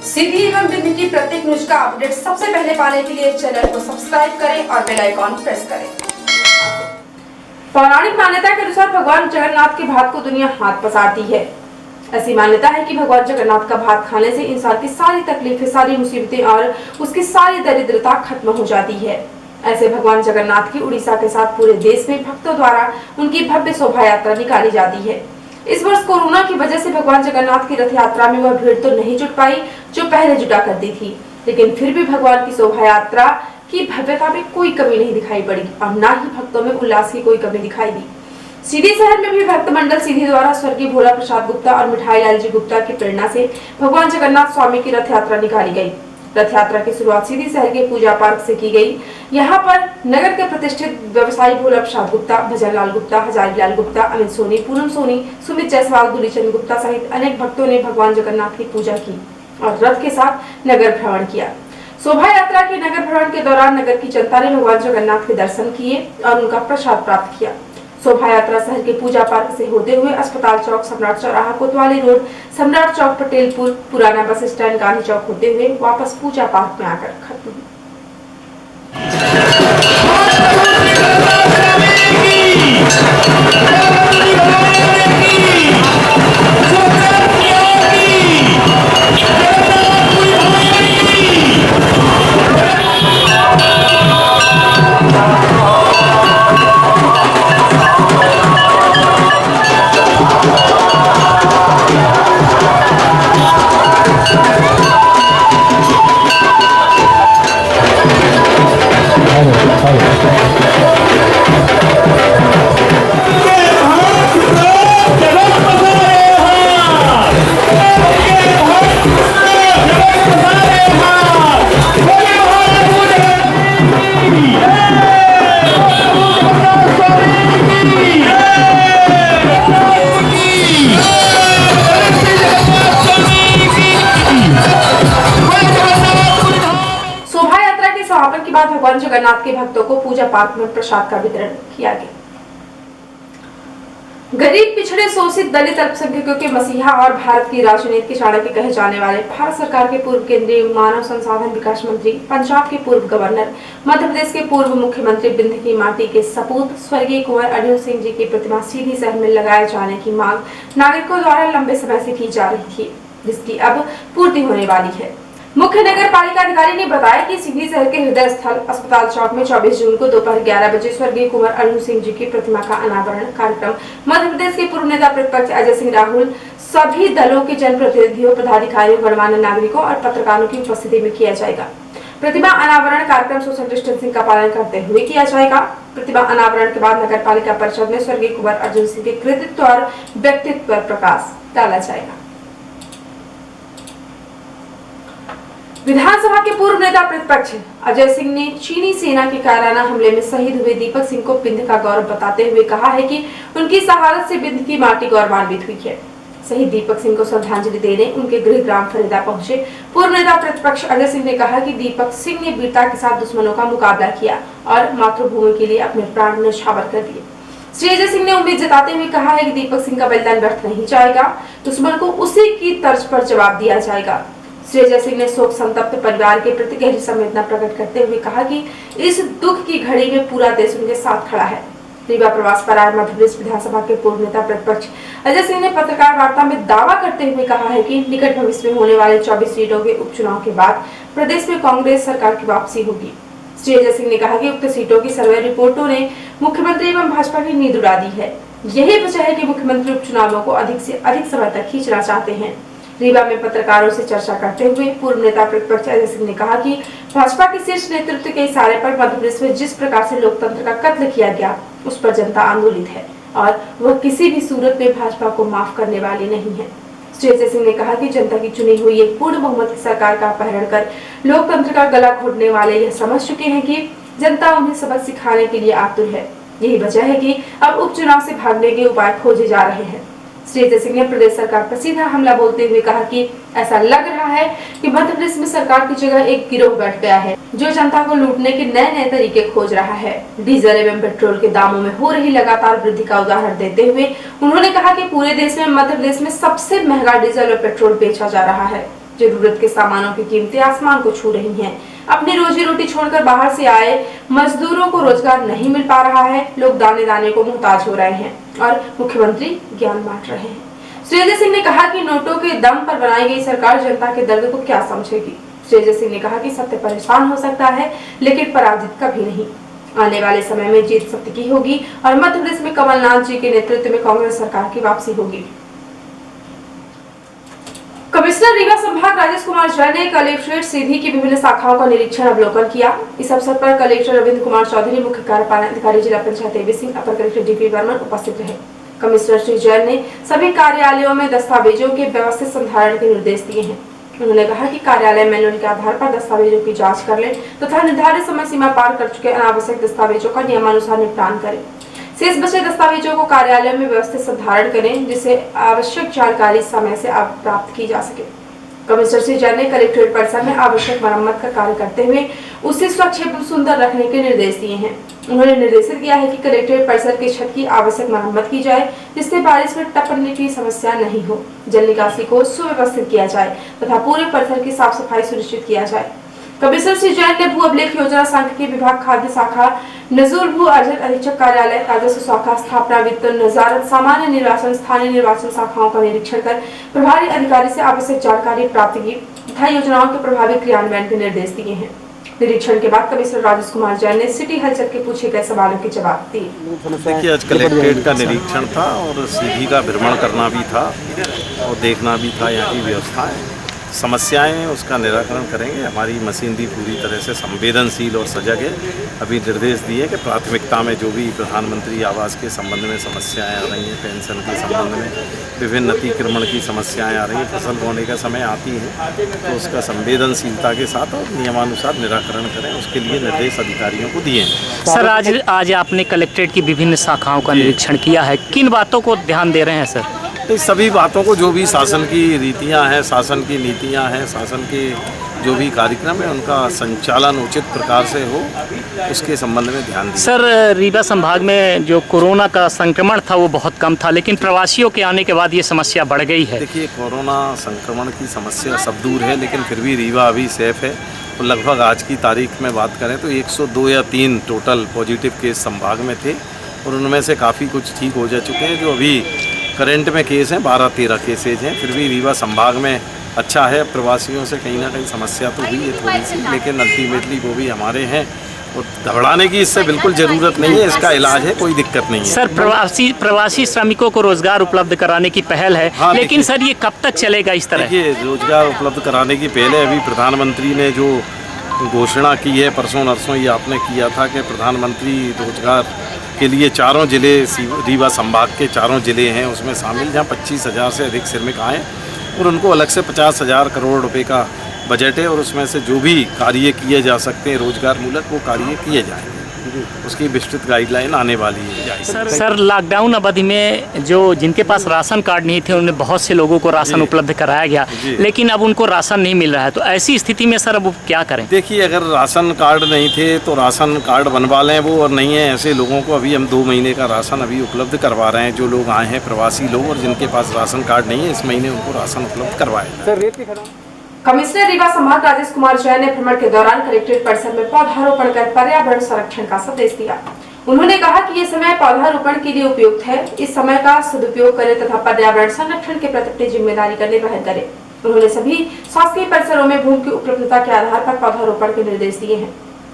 सीधी एवं बिंदु की प्रत्येक न्यूज का अपडेट सबसे पहले पाने के लिए चैनल को सब्सक्राइब करें और बेल आइकॉन प्रेस करें। पौराणिक मान्यता के अनुसार भगवान जगन्नाथ के भात को दुनिया हाथ पसारती है। ऐसी मान्यता है कि भगवान जगन्नाथ का भात खाने से इंसान की सारी तकलीफें, सारी मुसीबतें और उसकी सारी दरिद्रता खत्म हो जाती है। ऐसे भगवान जगन्नाथ की उड़ीसा के साथ पूरे देश में भक्तों द्वारा उनकी भव्य शोभा यात्रा निकाली जाती है। इस वर्ष कोरोना की वजह से भगवान जगन्नाथ की रथ यात्रा में वह भीड़ तो नहीं जुट पाई जो पहले जुटा करती थी, लेकिन फिर भी भगवान की शोभा यात्रा की भव्यता में कोई कमी नहीं दिखाई पड़ी और न ही भक्तों में उल्लास की कोई कमी दिखाई दी। सीधी शहर में भी भक्त मंडल सीधी द्वारा स्वर्गीय भोला प्रसाद गुप्ता और मिठाई लाल जी गुप्ता की प्रेरणा से भगवान जगन्नाथ स्वामी की रथ यात्रा निकाली गई। रथ यात्रा की शुरुआत सीधी शहर के पूजा पार्क से की गई। यहाँ पर नगर के प्रतिष्ठित व्यवसायी भोला प्रसाद गुप्ता, भजन लाल गुप्ता, हजारी लाल गुप्ता, अमित सोनी, पूनम सोनी, सुमित जायसवाल, दुलीचंद गुप्ता सहित अनेक भक्तों ने भगवान जगन्नाथ की पूजा की और रथ के साथ नगर भ्रमण किया। शोभा यात्रा के नगर भ्रमण के दौरान नगर की जनता ने भगवान जगन्नाथ के दर्शन किए और उनका प्रसाद प्राप्त किया। शोभा यात्रा शहर के पूजा पार्क से होते हुए अस्पताल चौक, सम्राट चौराहा, कोतवाली रोड, सम्राट चौक, पटेलपुर, पुराना बस स्टैंड, गांधी चौक होते हुए वापस पूजा पार्क में आकर खत्म हुई। के बाद भगवान जगन्नाथ के भक्तों को पूजा पार्क में प्रसाद का वितरण किया गया। गरीब, पिछड़े, शोषित, दलित, अल्पसंख्यकों के मसीहा और भारत की राजनीति के चाणक्य कहे जाने वाले भारत सरकार के पूर्व केंद्रीय मानव संसाधन विकास मंत्री, पंजाब के पूर्व गवर्नर, मध्य प्रदेश के पूर्व मुख्यमंत्री, बिंद की माटी के सपूत स्वर्गीय कुंवर अर्जुन सिंह जी की प्रतिमा सीधी शहर में लगाए जाने की मांग नागरिकों द्वारा लंबे समय से की जा रही थी, जिसकी अब पूर्ति होने वाली है। मुख्य नगर पालिका अधिकारी ने बताया कि सीधी शहर के हृदय स्थल अस्पताल चौक में 24 जून को दोपहर 11 बजे स्वर्गीय कुंवर अर्जुन सिंह जी की प्रतिमा का अनावरण कार्यक्रम मध्य प्रदेश के पूर्व नेता प्रतिपक्ष अजय सिंह राहुल, सभी दलों के जनप्रतिनिधियों, पदाधिकारियों, गणमान्य नागरिकों और पत्रकारों की उपस्थिति में किया जाएगा। प्रतिमा अनावरण कार्यक्रम सोशल डिस्टेंसिंग का पालन करते हुए किया जाएगा। प्रतिमा अनावरण के बाद नगर पालिका परिषद में स्वर्गीय कुंवर अर्जुन सिंह के कृतित्व और व्यक्तित्व पर प्रकाश डाला जाएगा। विधानसभा के पूर्व नेता प्रतिपक्ष अजय सिंह ने चीनी सेना के कायराना हमले में शहीद हुए दीपक सिंह को बिंद का गौरव बताते हुए कहा है कि उनकी शहादत से बिंद की माटी गौरवान्वित हुई है। शहीद दीपक सिंह को श्रद्धांजलि देने उनके गृह ग्राम फरीदा पहुंचे पूर्व नेता प्रतिपक्ष अजय सिंह ने कहा कि दीपक सिंह ने वीरता के साथ दुश्मनों का मुकाबला किया और मातृभूमि के लिए अपने प्राण न्यौछावर कर दिए। श्री अजय सिंह ने उम्मीद जताते हुए कहा है कि दीपक सिंह का बलिदान व्यर्थ नहीं जाएगा, दुश्मन को उसी की तर्ज पर जवाब दिया जाएगा। श्री अजय सिंह ने शोक संतप्त परिवार के प्रति गहरी संवेदना प्रकट करते हुए कहा कि इस दुख की घड़ी में पूरा देश उनके साथ खड़ा है। रीवा प्रवास पर आए मध्य प्रदेश विधानसभा के पूर्व नेता प्रतिपक्ष अजय सिंह ने पत्रकार वार्ता में दावा करते हुए कहा है कि निकट भविष्य में होने वाले 24 सीटों के उपचुनाव के बाद प्रदेश में कांग्रेस सरकार की वापसी होगी। श्री अजय सिंह ने कहा कि उक्त सीटों की सर्वे रिपोर्टों ने मुख्यमंत्री एवं भाजपा की नींद उड़ा दी है। यही वजह है कि मुख्यमंत्री उपचुनावों को अधिक से अधिक समय तक खींचना चाहते हैं। रीवा में पत्रकारों से चर्चा करते हुए पूर्व नेता प्रतिपक्ष अजय सिंह ने कहा कि भाजपा के शीर्ष नेतृत्व के इशारे पर मध्य प्रदेश में जिस प्रकार से लोकतंत्र का कत्ल किया गया उस पर जनता आंदोलित है और वह किसी भी सूरत में भाजपा को माफ करने वाली नहीं है। श्री अजय सिंह ने कहा कि जनता की चुनी हुई एक पूर्ण बहुमत की सरकार का अपहरण कर लोकतंत्र का गला घोटने वाले यह समझ चुके हैं कि जनता उन्हें सबक सिखाने के लिए आतुर है। यही वजह है कि अब उपचुनाव से भागने के उपाय खोजे जा रहे हैं। श्री अजय सिंह ने प्रदेश सरकार पर सीधा हमला बोलते हुए कहा कि ऐसा लग रहा है कि मध्य प्रदेश में सरकार की जगह एक गिरोह बैठ गया है जो जनता को लूटने के नए नए तरीके खोज रहा है। डीजल एवं पेट्रोल के दामों में हो रही लगातार वृद्धि का उदाहरण देते हुए उन्होंने कहा कि पूरे देश में मध्य प्रदेश में सबसे महंगा डीजल और पेट्रोल बेचा जा रहा है। जरूरत के सामानों की कीमतें आसमान को छू रही हैं। अपनी रोजी रोटी छोड़कर बाहर से आए मजदूरों को रोजगार नहीं मिल पा रहा है। लोग दाने दाने को मुहताज हो रहे हैं और मुख्यमंत्री ज्ञान बांट रहे हैं। श्री अजय सिंह ने कहा कि नोटों के दम पर बनाई गई सरकार जनता के दर्द को क्या समझेगी। श्री अजय सिंह ने कहा कि सत्य परेशान हो सकता है लेकिन पराजित कभी नहीं। आने वाले समय में जीत सत्य की होगी और मध्य प्रदेश में कमलनाथ जी के नेतृत्व में कांग्रेस सरकार की वापसी होगी। कमिश्नर रीवा संभाग राजेश कुमार जैन ने कलेक्ट्रेट सीधी की विभिन्न शाखाओं का निरीक्षण अवलोकन किया। इस अवसर पर कलेक्टर रविंद्र कुमार चौधरी, मुख्य कार्यपालन अधिकारी जिला पंचायत एबी सिंह, अपर कलेक्टर डीपी वर्मन उपस्थित रहे। कमिश्नर श्री जैन ने सभी कार्यालयों में दस्तावेजों के व्यवस्थित संधारण के निर्देश दिए हैं। उन्होंने कहा कि कार्यालय मैनुअल के आधार पर दस्तावेजों की जांच कर ले तथा निर्धारित समय सीमा पार कर चुके अनावश्यक दस्तावेजों का नियमानुसार निपटान करें। शेष बचे दस्तावेजों को कार्यालय में व्यवस्थित संधारण करें जिससे आवश्यक जानकारी समय से प्राप्त की जा सके। कमिश्नर श्री जैन ने कलेक्ट्रेट परिसर में आवश्यक मरम्मत का कार्य करते हुए उसे स्वच्छ एवं सुंदर रखने के निर्देश दिए हैं। उन्होंने निर्देशित किया है कि कलेक्ट्रेट परिसर की छत की आवश्यक मरम्मत की जाए जिससे बारिश में टपकने की समस्या नहीं हो। जल निकासी को सुव्यवस्थित किया जाए तथा पूरे परिसर की साफ सफाई सुनिश्चित किया जाए। कमिश्नर श्री जैन ने भू अभिलेख योजना सांख्यिकी विभाग, खाद्य शाखा, नजूल भू अर्जन अधीक्षक कार्यालय, राजस्व शाखा, स्थापना, वित्त, नजारत, सामान्य निर्वाचन, स्थानीय निर्वाचन शाखाओं का निरीक्षण कर प्रभारी अधिकारी से आवश्यक जानकारी प्राप्त की तथा योजनाओं के प्रभावी क्रियान्वयन के निर्देश दिए हैं। निरीक्षण के बाद कमिश्नर राजेश कुमार जैन ने सिटी हलचल के पूछे गए सवालों के जवाब दिए। देखिए, आज कलेक्ट्रेट का निरीक्षण था और सीधी का भ्रमण करना भी था और देखना भी था यहाँ की व्यवस्थाएं, समस्याएं, उसका निराकरण करेंगे। हमारी मशीनरी पूरी तरह से संवेदनशील और सजग है। अभी निर्देश दिए कि प्राथमिकता में जो भी प्रधानमंत्री आवास के संबंध में समस्याएं आ रही हैं, पेंशन के संबंध में, विभिन्न अतिक्रमण की समस्याएं आ रही हैं, फसल बोने का समय आती है तो उसका संवेदनशीलता के साथ और नियमानुसार निराकरण करें, उसके लिए निर्देश अधिकारियों को दिए हैं। सर, आज आपने कलेक्ट्रेट की विभिन्न शाखाओं का निरीक्षण किया है, किन बातों को ध्यान दे रहे हैं सर? तो सभी बातों को, जो भी शासन की रीतियां हैं, शासन की नीतियां हैं, शासन के जो भी कार्यक्रम है उनका संचालन उचित प्रकार से हो, उसके संबंध में ध्यान दिया। सर, रीवा संभाग में जो कोरोना का संक्रमण था वो बहुत कम था, लेकिन प्रवासियों के आने के बाद ये समस्या बढ़ गई है। देखिए, कोरोना संक्रमण की समस्या सब दूर है लेकिन फिर भी रीवा अभी सेफ है। तो लगभग आज की तारीख में बात करें तो 102 या 3 टोटल पॉजिटिव केस संभाग में थे और उनमें से काफ़ी कुछ ठीक हो जा चुके हैं। जो अभी करंट में केस हैं 12-13 केसेज हैं। फिर भी रीवा संभाग में अच्छा है। प्रवासियों से कहीं ना कहीं समस्या तो हुई है थोड़ी सी, लेकिन अल्टीमेटली वो भी हमारे हैं और घबराने की इससे बिल्कुल ज़रूरत नहीं है। इसका इलाज है, कोई दिक्कत नहीं है। सर, प्रवासी श्रमिकों को रोजगार उपलब्ध कराने की पहल है, हाँ, लेकिन सर ये कब तक चलेगा इस तरह? देखिए, रोजगार उपलब्ध कराने की पहले अभी प्रधानमंत्री ने जो घोषणा की है परसों नरसों, ये आपने किया था कि प्रधानमंत्री रोजगार के लिए 4 जिले, रीवा संभाग के 4 जिले हैं उसमें शामिल, जहाँ 25,000 से अधिक श्रमिक आए और उनको अलग से 50,000 करोड़ रुपए का बजट है और उसमें से जो भी कार्य किए जा सकते हैं रोजगार मूलक, वो कार्य किए जाएंगे। उसकी विस्तृत गाइडलाइन आने वाली है। सर, लॉकडाउन अवधि में जिनके पास राशन कार्ड नहीं थे उन्हें बहुत से लोगों को राशन उपलब्ध कराया गया, लेकिन अब उनको राशन नहीं मिल रहा है, तो ऐसी स्थिति में सर अब क्या करें? देखिए, अगर राशन कार्ड नहीं थे तो राशन कार्ड बनवा लें वो, और नहीं है ऐसे लोगों को अभी हम 2 महीने का राशन अभी उपलब्ध करवा रहे हैं। जो लोग आए हैं प्रवासी लोग और जिनके पास राशन कार्ड नहीं है, इस महीने उनको राशन उपलब्ध करवाएं। कमिश्नर रीवा संभाग राजेश कुमार जैन ने भ्रमण के दौरान कलेक्ट्रेट परिसर में पौधारोपण कर पर्यावरण संरक्षण का संदेश दिया। उन्होंने कहा कि ये समय पौधारोपण के लिए उपयुक्त है, इस समय का सदुपयोग करें तथा पर्यावरण संरक्षण के प्रति अपनी जिम्मेदारी का निर्वहन करें। उन्होंने सभी शासकीय परिसरों में भूमि की उपलब्धता के आधार पर पौधारोपण के निर्देश दिए हैं।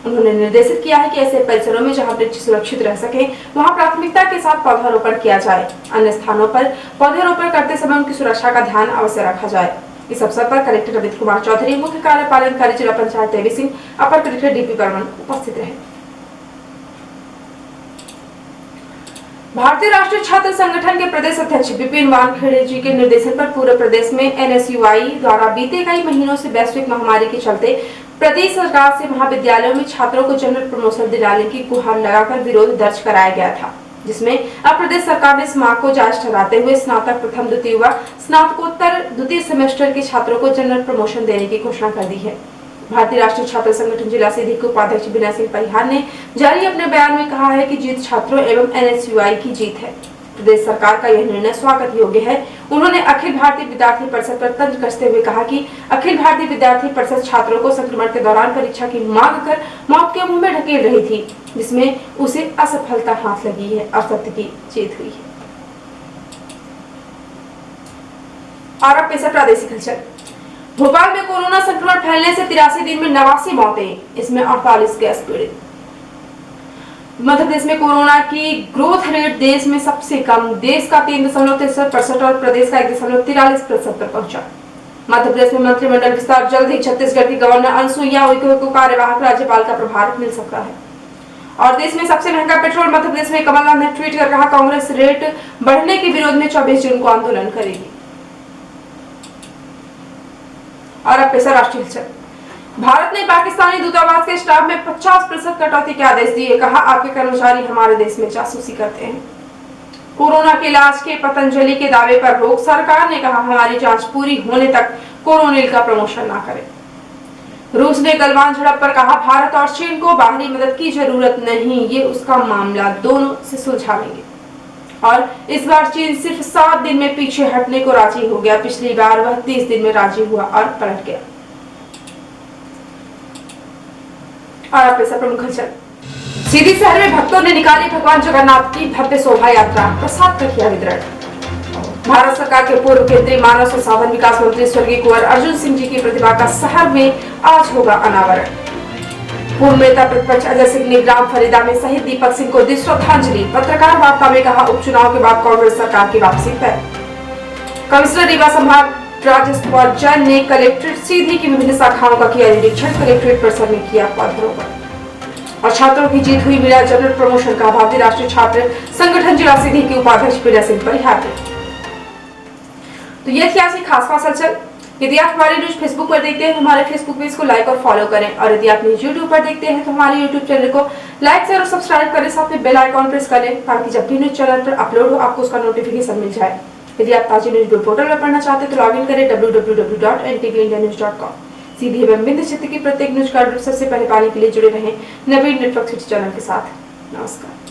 उन्होंने निर्देशित किया है कि ऐसे परिसरों में जहां वृक्ष सुरक्षित रह सके वहां प्राथमिकता के साथ पौधारोपण किया जाए। अन्य स्थानों पर पौधारोपण करते समय उनकी सुरक्षा का ध्यान अवश्य रखा जाए। इस अवसर पर कलेक्टर रविंद्र कुमार चौधरी, मुख्य कार्यपालन अधिकारी जिला पंचायत एबी सिंह, अपर कलेक्टर डीपी वर्मन उपस्थित रहे। भारतीय राष्ट्रीय छात्र संगठन के प्रदेश अध्यक्ष विपिन वानखेड़े जी के निर्देशन पर पूरे प्रदेश में NSUI द्वारा बीते कई महीनों से वैश्विक महामारी के चलते प्रदेश सरकार से महाविद्यालयों में छात्रों को जनरल प्रमोशन दिलाने की गुहार लगाकर विरोध दर्ज कराया गया था, जिसमें अब प्रदेश सरकार ने इस मांग को जायज ठहराते हुए स्नातक प्रथम, द्वितीय व स्नातकोत्तर द्वितीय सेमेस्टर के छात्रों को जनरल प्रमोशन देने की घोषणा कर दी है। भारतीय राष्ट्रीय छात्र संगठन जिला सीधी के उपाध्यक्ष विनय सिंह परिहार ने जारी अपने बयान में कहा है कि जीत छात्रों एवं NSUI की जीत है। प्रदेश सरकार का यह निर्णय स्वागत योग्य है। उन्होंने अखिल भारतीय विद्यार्थी परिषद पर तंज कसते हुए कहा कि अखिल भारतीय विद्यार्थी परिषद छात्रों को संक्रमण के दौरान परीक्षा की मांग कर मौत के मुंह में ढकेल रही थी, जिसमें उसे असफलता हाथ लगी है और सत्य की जीत हुई है। और अब पेश प्रादेशिक हलचल। भोपाल में कोरोना संक्रमण फैलने से 83 दिन में 89 मौतें, इसमें 48 गैस पीड़ित। मध्य प्रदेश में कोरोना की ग्रोथ रेट देश में सबसे कम, देश का 3.63% और प्रदेश का 1.43% पर पहुंचा। मध्य प्रदेश में मंत्रिमंडल विस्तार, जल्द ही छत्तीसगढ़ की गवर्नर अनुसुईया उइके को कार्यवाहक राज्यपाल का प्रभार मिल सकता है। और देश में सबसे महंगा पेट्रोल, मध्य प्रदेश में कमलनाथ ने ट्वीट कर कहा, कांग्रेस रेट बढ़ने के विरोध में 24 जून को आंदोलन करेगी। और अब पेश राष्ट्रीय हलचल। भारत ने पाकिस्तानी दूतावास के स्टाफ में 50% कटौती के आदेश दिए। कहा, आपके कर्मचारी हमारे देश में जासूसी करते हैं। कोरोना के इलाज के पतंजलि के दावे पर रोक, सरकार ने कहा हमारी जांच पूरी होने तक कोरोनिल का प्रमोशन ना करें। रूस ने गलवान झड़प पर कहा, भारत और चीन को बाहरी मदद की जरूरत नहीं, ये उसका मामला दोनों से सुलझा लेंगे। और इस बार चीन सिर्फ 7 दिन में पीछे हटने को राजी हो गया। पिछली बार वह 30 दिन में राजी हुआ और पलट गया। और अब प्रमुख हलचल। सीधी शहर में भक्तों ने निकाली भगवान जगन्नाथ की भव्य शोभा यात्रा, प्रसाद का किया वितरण। भारत सरकार के पूर्व केंद्रीय मानव संसाधन विकास मंत्री स्वर्गीय कुंवर अर्जुन सिंह जी की प्रतिमा का शहर में आज होगा अनावरण। पूर्व नेता प्रतिपक्ष अजय सिंह ने ग्राम फरीदा में शहीद दीपक सिंह को दी श्रद्धांजलि। पत्रकार वार्ता में कहा, उपचुनाव के बाद कांग्रेस सरकार की वापसी तय। कमिश्नर रीवा संभाग राजेश कुमार जैन ने कलेक्ट्रेट सीधी की विभिन्न शाखाओं का किया निरीक्षण। कलेक्ट्रेट परिसर में किया पौधरोपण। और छात्रों की जीत हुई, मिला जनरल प्रमोशन का। भारतीय राष्ट्रीय छात्र संगठन जिला सीधी के उपाध्यक्ष पीड़ा सिंह परिहार। तो ये थी आज की खास हलचल। यदि आप हमारे न्यूज फेसबुक पर देखते हैं तो हमारे फेसबुक पेज को लाइक और फॉलो करें, और यदि आप न्यूज यूट्यूब पर देखते हैं तो हमारे यूट्यूब चैनल को लाइक शेयर और सब्सक्राइब करें, साथ में बेल आइकॉन प्रेस करें ताकि जब भी न्यूज चैनल पर अपलोड हो आपको उसका नोटिफिकेशन मिल जाए। यदि आप ताजी न्यूज पोर्टल में पढ़ना चाहते हैं तो लॉगिन करें www.ntvindianews.com। सीधी एवं बिंदु क्षेत्र की प्रत्येक न्यूज का सबसे पहले पाने के लिए जुड़े रहें नवीन नेटवर्क सिटी चैनल के साथ। नमस्कार।